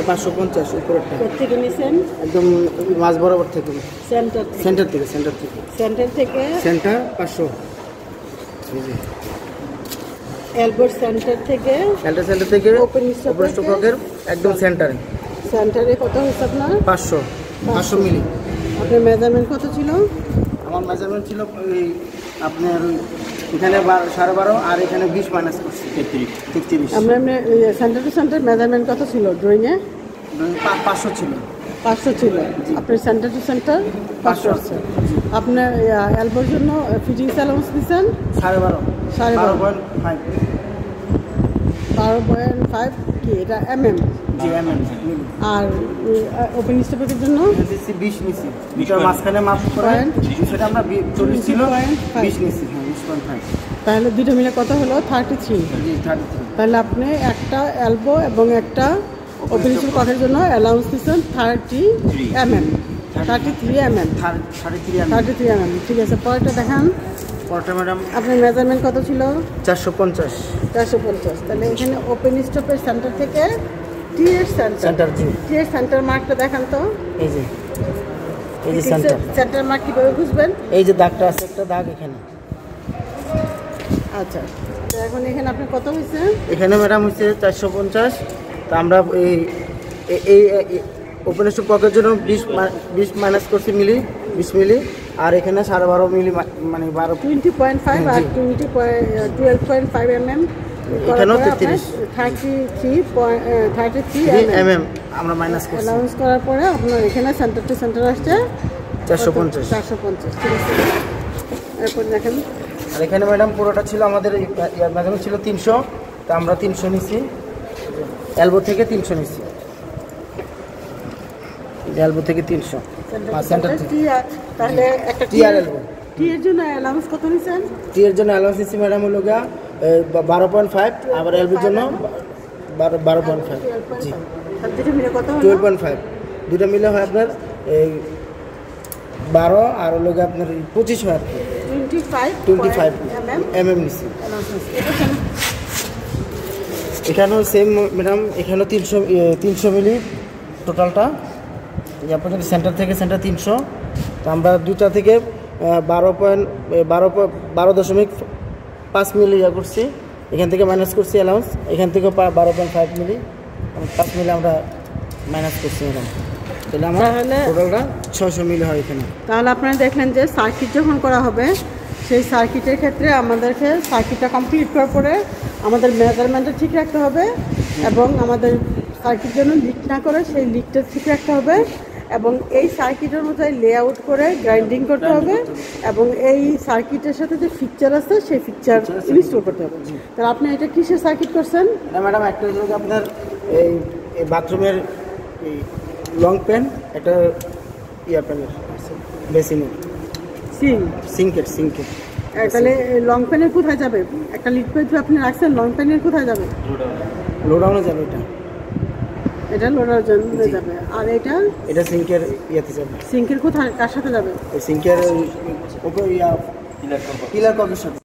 এটা 550 উপরেরটা। কোথা থেকে নিছেন? একদম মাঝ বরাবর থেকে। সেন্টার থেকে? সেন্টার থেকে সেন্টার 500। এলবোর সেন্টার থেকে ওপেন স্টকের একদম সেন্টারে কত হয়েছে আপনার? 500 মিলি। আপনার মেজারমেন্ট কত ছিল? আমার মেজারমেন্ট ছিল আপনার এখানে 12.5 আর এখানে 20 মাইনাস করছি 33। আমরা সেন্টার টু সেন্টার মেজারমেন্ট কত ছিল ড্রয়িংয়ে? 500 ছিল। 500 ছিল। আপনার সেন্টার টু সেন্টার 500 আছে। আপনার এলবোর জন্য ফিটিংস অ্যালাউন্স দিচ্ছেন 12.5 কি এটা mm? জি mm। আর ওপেন স্টপের জন্য 20 নিছি। দুটো মাঝখানে মাপ করে সেটা আমরা 40 ছিল 20 নিছি। হ্যাঁ 20.5। তাহলে দুটো মিলে কত হলো? 33। জি 33। তাহলে আপনি একটা এলবো এবং একটা ওপেন স্টপের জন্য অ্যালাউন্স দিচ্ছেন 33 mm। 33 mm। ঠিক আছে, পরেরটা দেখান। পরেরটা ম্যাডাম আপনার মেজারমেন্ট কত ছিল? 450। তাহলে এখানে ওপেন স্টপের সেন্টার থেকে টি এর সেন্টার মার্কটা দেখান তো। এই যে সেন্টার মার্ক কিভাবে বুঝবেন? এই যে দাগটা আছে, একটা দাগ এখানে। আচ্ছা, তো এখন এখানে আপনার কত হয়েছে? এখানে ম্যাডাম হচ্ছে 450। তো আমরা এই ওপেন স্টপ পকের জন্য 20 মাইনাস করছি মিলি, 20 মিলি। আর এখানে 12.5 মিলি, মানে 20.5 আর 12.5 mm। এখানেও 33 mm আমরা মাইনাস করছি। অ্যালাউন্স করার পরে আপনার এখানে সেন্টার টু সেন্টার আসছে 450। ঠিক আছে, এরপর দেখেন। আর এখানে ম্যাডাম পুরোটা ছিল আমাদের মেজারমেন্ট ছিল 300। তো আমরা 300 নিছি, এলবো থেকে 300 নিছি। এলবো থেকে 300 সেন্টার থেকে। তাহলে একটা টি আর এলবো। টি এর জন্য অ্যালাউন্স কত নিছেন? টি এর জন্য অ্যালাউন্স নিছি ম্যাডাম হলো 12.5। আবার এলবোর জন্য 12.5। জি, দুটো মিলে কত হলো? 12.5। দুটো মিলে হয় আপনার এই 12 আর হলো আপনার 25 হয় আর কি। 25 mm নিছি। এখানেও সেম ম্যাডাম, এখানেও 300 মিলি টোটালটা। আপনার সেন্টার থেকে সেন্টার 300। তো আমরা দুটা থেকে 12.5 মিলি করছি। এখান থেকে মাইনাস করছি অ্যালাউন্স, এখান থেকে 12.5 মিলি, 5 মিলি আমরা মাইনাস করছি ম্যাডাম। তাহলে আমার টোটালটা 600 মিলি হয় এখানে। তাহলে আপনারা দেখলেন যে সার্কিট যখন করা হবে, সেই সার্কিটের ক্ষেত্রে আমাদেরকে সার্কিটটা কমপ্লিট করার পরে আমাদের মেজারমেন্টটা ঠিক রাখতে হবে, এবং আমাদের সার্কিট যেন লিক না করে সেই লিকটা ঠিক রাখতে হবে, এবং এই সার্কিটের অনুযায়ী লেআউট করে গ্রাইন্ডিং করতে হবে, এবং এই সার্কিটের সাথে যে ফিকচার আছে সেই ফিকচার ইনস্টল করতে হবে। তাহলে আপনি এটা কিসের সার্কিট করছেন? না ম্যাডাম, একটা হলো আপনার এই বাথরুমের লং প্যান, একটা প্যানের বেসিনের সিঙ্কের। তাহলে লং প্যানের কোথায় যাবে? একটা লিড পাইপ আপনি রাখছেন, লং প্যানের কোথায় যাবে? লোডাউনে যাবে। এটা লোডার জন্য যাবে। আর এটা সিঙ্কের যাবে। সিঙ্কের কোথায়, কার সাথে যাবে? সিঙ্কের পিলার কপের সাথে।